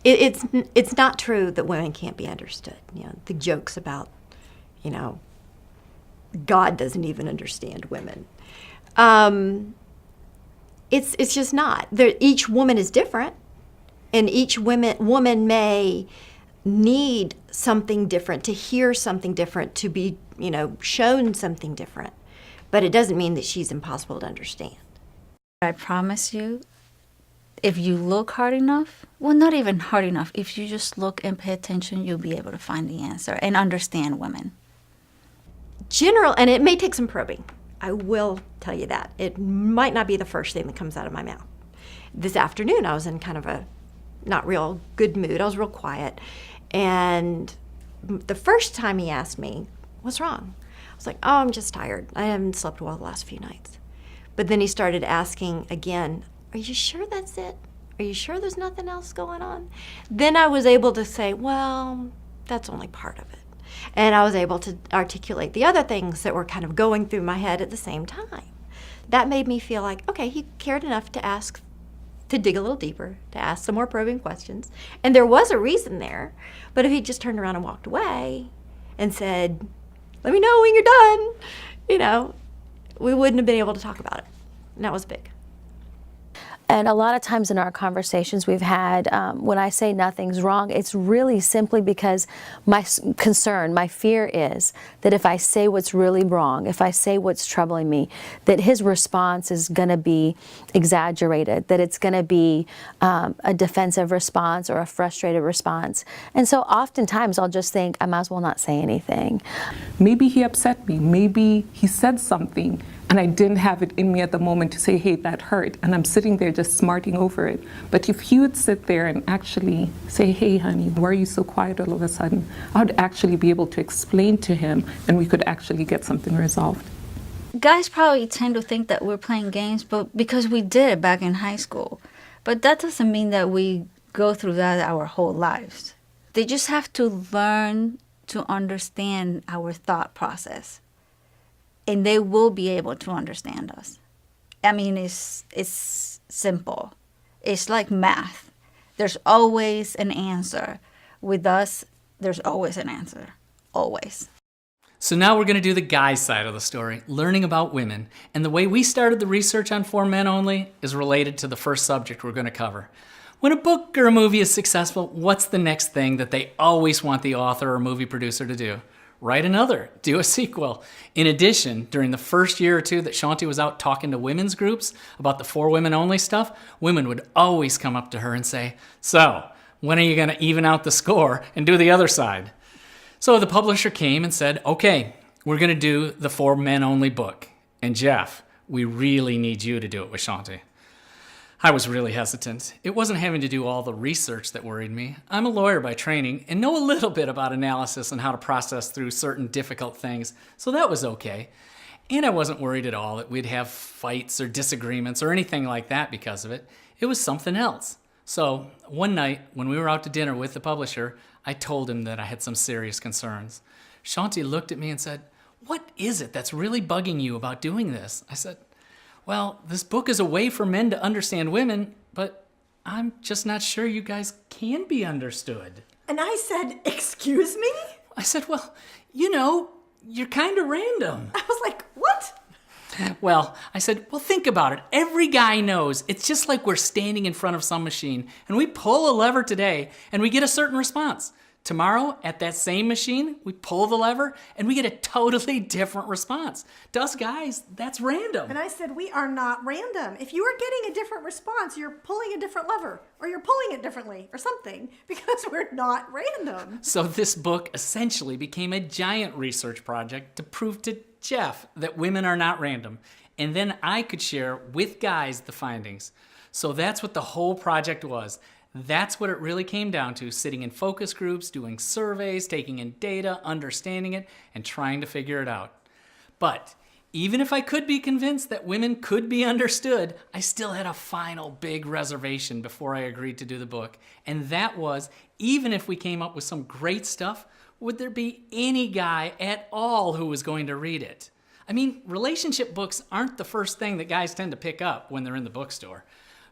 It's not true that women can't be understood. You know, the jokes about, you know, God doesn't even understand women. It's just not. Each woman is different, and each woman may need something different, to hear something different, to be, you know, shown something different. But it doesn't mean that she's impossible to understand. I promise you, if you look hard enough, well, not even hard enough, if you just look and pay attention, you'll be able to find the answer and understand women. And it may take some probing. I will tell you that. It might not be the first thing that comes out of my mouth. This afternoon, I was in kind of a not real good mood. I was real quiet. And the first time he asked me, what's wrong? I was like, oh, I'm just tired. I haven't slept well the last few nights. But then he started asking again, are you sure that's it? Are you sure there's nothing else going on? Then I was able to say, well, that's only part of it. And I was able to articulate the other things that were kind of going through my head at the same time. That made me feel like, okay, he cared enough to ask, to dig a little deeper, to ask some more probing questions. And there was a reason there. But if he just turned around and walked away and said, let me know when you're done, you know, we wouldn't have been able to talk about it. And that was big. And a lot of times in our conversations we've had, when I say nothing's wrong, it's really simply because my concern, my fear is that if I say what's really wrong, if I say what's troubling me, that his response is going to be exaggerated, that it's going to be a defensive response or a frustrated response. And so oftentimes I'll just think, I might as well not say anything. Maybe he upset me. Maybe he said something and I didn't have it in me at the moment to say, hey, that hurt. And I'm sitting there just smarting over it. But if he would sit there and actually say, hey, honey, why are you so quiet all of a sudden? I would actually be able to explain to him and we could actually get something resolved. Guys probably tend to think that we're playing games, but because we did it back in high school. But that doesn't mean that we go through that our whole lives. They just have to learn to understand our thought process. And they will be able to understand us. I mean, it's simple. It's like math. There's always an answer. With us, there's always an answer. Always. So now we're going to do the guy's side of the story, learning about women. And the way we started the research on For Men Only is related to the first subject we're going to cover. When a book or a movie is successful, what's the next thing that they always want the author or movie producer to do? Write another, do a sequel. In addition, during the first year or two that Shaunti was out talking to women's groups about the For Women Only stuff, women would always come up to her and say, so, when are you going to even out the score and do the other side? So the publisher came and said, okay, we're going to do the For Men Only book. And Jeff, we really need you to do it with Shaunti. I was really hesitant. It wasn't having to do all the research that worried me. I'm a lawyer by training and know a little bit about analysis and how to process through certain difficult things, so that was okay. And I wasn't worried at all that we'd have fights or disagreements or anything like that because of it. It was something else. So one night when we were out to dinner with the publisher, I told him that I had some serious concerns. Shaunti looked at me and said, what is it that's really bugging you about doing this? I said, well, this book is a way for men to understand women, but I'm just not sure you guys can be understood. And I said, excuse me? I said, well, you know, you're kind of random. I was like, what? Well, I said, well, think about it. Every guy knows it's just like we're standing in front of some machine and we pull a lever today and we get a certain response. Tomorrow, at that same machine, we pull the lever and we get a totally different response. To us guys, that's random. And I said, we are not random. If you are getting a different response, you're pulling a different lever or you're pulling it differently or something because we're not random. So this book essentially became a giant research project to prove to Jeff that women are not random. And then I could share with guys the findings. So that's what the whole project was. That's what it really came down to, sitting in focus groups, doing surveys, taking in data, understanding it, and trying to figure it out. But even if I could be convinced that women could be understood, I still had a final big reservation before I agreed to do the book. And that was, even if we came up with some great stuff, would there be any guy at all who was going to read it? I mean, relationship books aren't the first thing that guys tend to pick up when they're in the bookstore.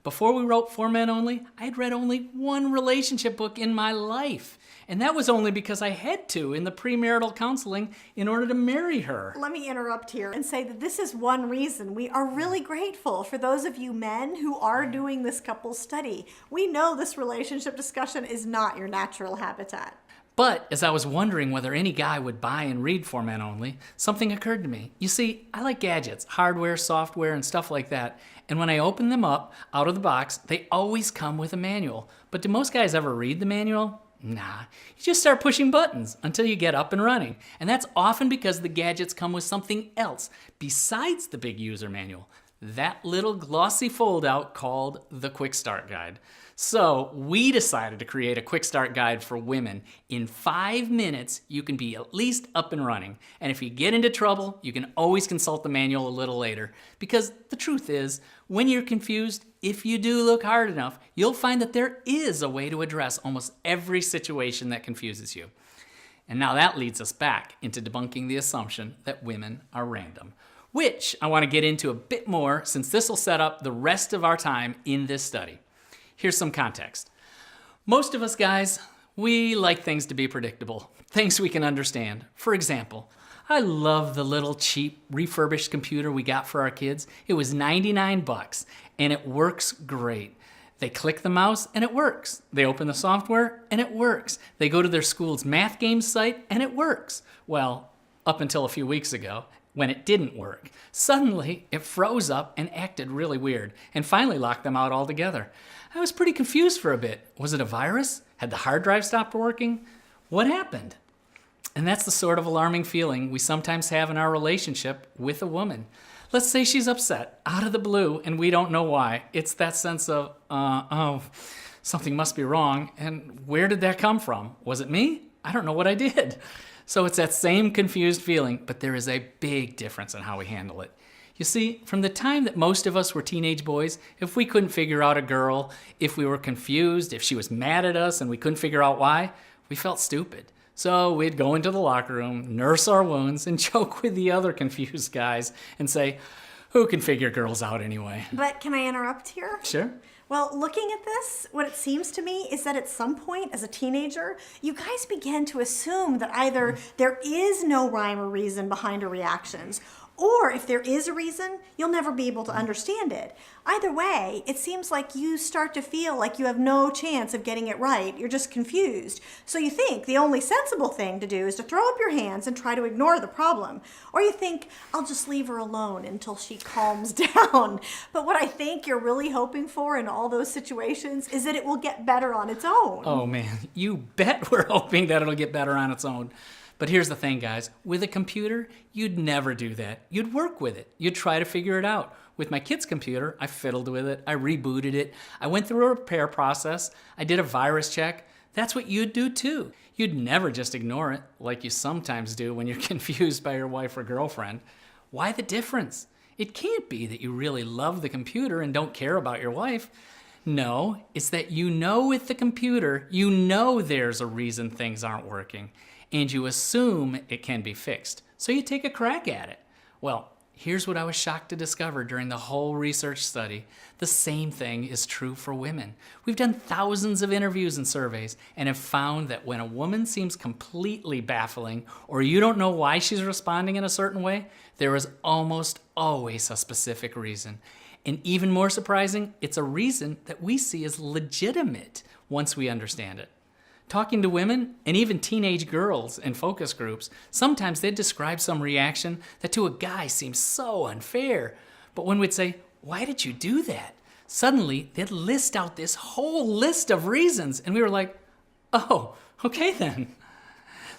Before we wrote For Men Only, I had read only one relationship book in my life. And that was only because I had to in the premarital counseling in order to marry her. Let me interrupt here and say that this is one reason we are really grateful for those of you men who are doing this couples study. We know this relationship discussion is not your natural habitat. But as I was wondering whether any guy would buy and read For Men Only, something occurred to me. You see, I like gadgets, hardware, software, and stuff like that. And when I open them up out of the box, they always come with a manual. But do most guys ever read the manual? Nah, you just start pushing buttons until you get up and running. And that's often because the gadgets come with something else besides the big user manual. That little glossy foldout called the Quick Start Guide. So we decided to create a Quick Start Guide for women. In 5 minutes, you can be at least up and running. And if you get into trouble, you can always consult the manual a little later. Because the truth is, when you're confused, if you do look hard enough, you'll find that there is a way to address almost every situation that confuses you. And now that leads us back into debunking the assumption that women are random, which I want to get into a bit more since this will set up the rest of our time in this study. Here's some context. Most of us guys, we like things to be predictable, things we can understand. For example, I love the little cheap refurbished computer we got for our kids. It was 99 bucks and it works great. They click the mouse and it works. They open the software and it works. They go to their school's math games site and it works. Well, up until a few weeks ago, when it didn't work. Suddenly, it froze up and acted really weird, and finally locked them out altogether. I was pretty confused for a bit. Was it a virus? Had the hard drive stopped working? What happened? And that's the sort of alarming feeling we sometimes have in our relationship with a woman. Let's say she's upset, out of the blue, and we don't know why. It's that sense of, something must be wrong, and where did that come from? Was it me? I don't know what I did. So it's that same confused feeling, but there is a big difference in how we handle it. You see, from the time that most of us were teenage boys, if we couldn't figure out a girl, if we were confused, if she was mad at us and we couldn't figure out why, we felt stupid. So we'd go into the locker room, nurse our wounds, and joke with the other confused guys and say, who can figure girls out anyway? But can I interrupt here? Sure. Well, looking at this, what it seems to me is that at some point as a teenager, you guys begin to assume that either there is no rhyme or reason behind our reactions, or if there is a reason, you'll never be able to understand it. Either way, it seems like you start to feel like you have no chance of getting it right. You're just confused. So you think the only sensible thing to do is to throw up your hands and try to ignore the problem. Or you think, I'll just leave her alone until she calms down. But what I think you're really hoping for in all those situations is that it will get better on its own. Oh man, you bet we're hoping that it'll get better on its own. But here's the thing, guys. With a computer, you'd never do that. You'd work with it. You'd try to figure it out. With my kid's computer, I fiddled with it. I rebooted it. I went through a repair process. I did a virus check. That's what you'd do too. You'd never just ignore it, like you sometimes do when you're confused by your wife or girlfriend. Why the difference? It can't be that you really love the computer and don't care about your wife. No, it's that you know with the computer, you know there's a reason things aren't working. And you assume it can be fixed. So you take a crack at it. Well, here's what I was shocked to discover during the whole research study. The same thing is true for women. We've done thousands of interviews and surveys and have found that when a woman seems completely baffling or you don't know why she's responding in a certain way, there is almost always a specific reason. And even more surprising, it's a reason that we see as legitimate once we understand it. Talking to women, and even teenage girls in focus groups, sometimes they'd describe some reaction that to a guy seems so unfair. But when we'd say, why did you do that? Suddenly, they'd list out this whole list of reasons, and we were like, oh, okay then.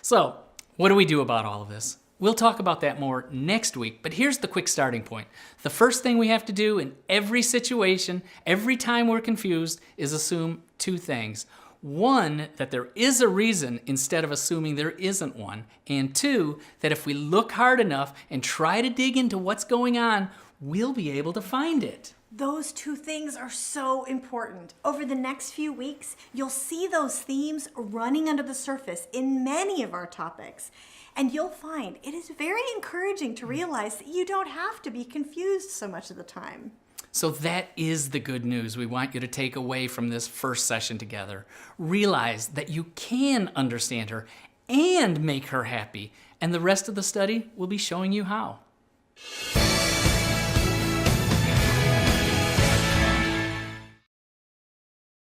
So, what do we do about all of this? We'll talk about that more next week, but here's the quick starting point. The first thing we have to do in every situation, every time we're confused, is assume two things. One, that there is a reason instead of assuming there isn't one. And two, that if we look hard enough and try to dig into what's going on, we'll be able to find it. Those two things are so important. Over the next few weeks, you'll see those themes running under the surface in many of our topics. And you'll find it is very encouraging to realize that you don't have to be confused so much of the time. So that is the good news we want you to take away from this first session together. Realize that you can understand her and make her happy, and the rest of the study will be showing you how.